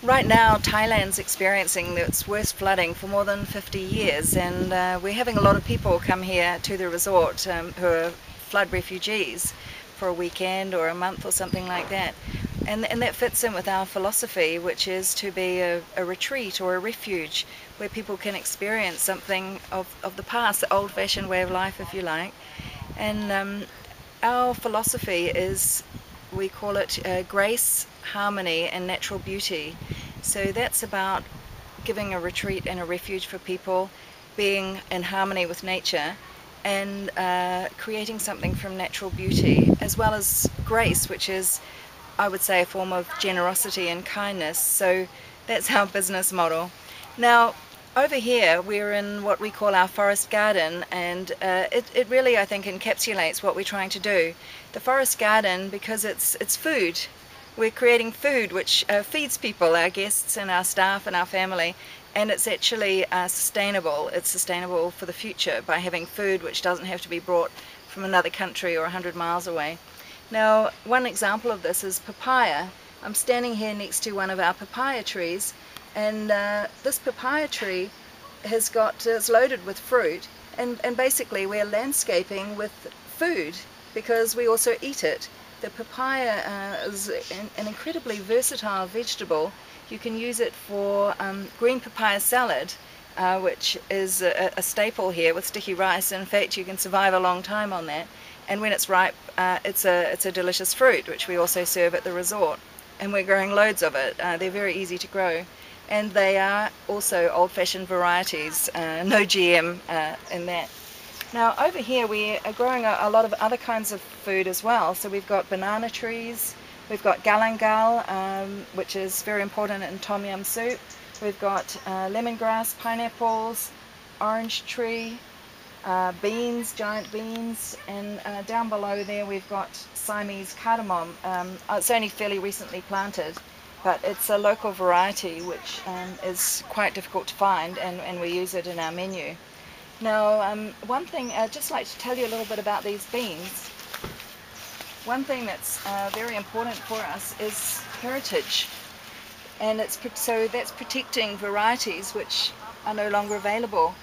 Right now, Thailand's experiencing its worst flooding for more than 50 years, and we're having a lot of people come here to the resort who are flood refugees for a weekend or a month or something like that. And that fits in with our philosophy, which is to be a retreat or a refuge where people can experience something of the past, the old-fashioned way of life, if you like. And our philosophy is, we call it grace, harmony and natural beauty. So that's about giving a retreat and a refuge for people, being in harmony with nature, and creating something from natural beauty, as well as grace, which is, I would say, a form of generosity and kindness. So that's our business model. Now, over here we're in what we call our forest garden, and it really, I think, encapsulates what we're trying to do. The forest garden, because it's food. We're creating food which feeds people, our guests and our staff and our family, and it's actually sustainable. It's sustainable for the future by having food which doesn't have to be brought from another country or 100 miles away. Now, one example of this is papaya. I'm standing here next to one of our papaya trees, and this papaya tree it's loaded with fruit, and basically we're landscaping with food because we also eat it. The papaya is an incredibly versatile vegetable. You can use it for green papaya salad, which is a staple here with sticky rice. In fact, you can survive a long time on that. And when it's ripe, it's a delicious fruit, which we also serve at the resort. And we're growing loads of it. They're very easy to grow. And they are also old-fashioned varieties, no GM in that. Now over here we are growing a lot of other kinds of food as well. So we've got banana trees, we've got galangal, which is very important in tom yum soup. We've got lemongrass, pineapples, orange tree, beans, giant beans, and down below there we've got Siamese cardamom. It's only fairly recently planted, but it's a local variety which is quite difficult to find, and we use it in our menu. Now, one thing I'd just like to tell you a little bit about these beans. One thing that's very important for us is heritage, and so that's protecting varieties which are no longer available.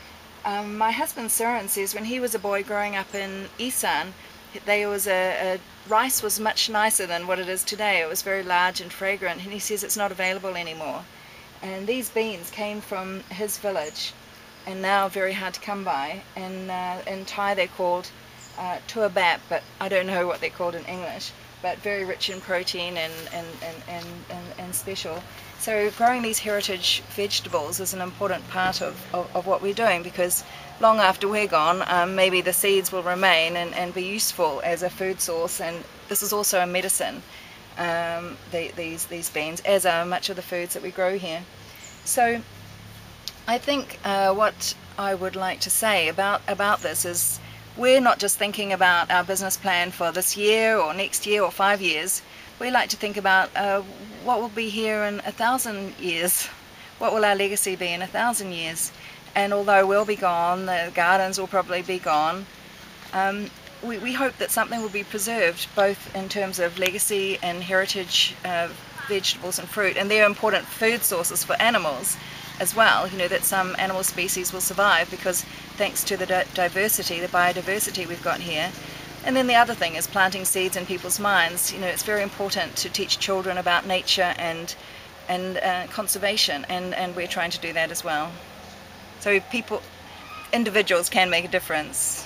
My husband Søren says when he was a boy growing up in Isan, rice was much nicer than what it is today. It was very large and fragrant, and he says it's not available anymore. And these beans came from his village, and now very hard to come by. And in Thai they're called tua bap, but I don't know what they're called in English, but very rich in protein and special. So growing these heritage vegetables is an important part of what we're doing, because long after we're gone, maybe the seeds will remain and be useful as a food source. And this is also a medicine, these beans, as are much of the foods that we grow here. So I think what I would like to say about this is we're not just thinking about our business plan for this year or next year or 5 years. We like to think about what will be here in 1,000 years. What will our legacy be in 1,000 years? And although we'll be gone, the gardens will probably be gone, we hope that something will be preserved, both in terms of legacy and heritage vegetables and fruit. And they're important food sources for animals as well, you know, that some animal species will survive because thanks to the diversity, the biodiversity we've got here. And then the other thing is planting seeds in people's minds. You know, it's very important to teach children about nature and conservation, and we're trying to do that as well. So individuals can make a difference.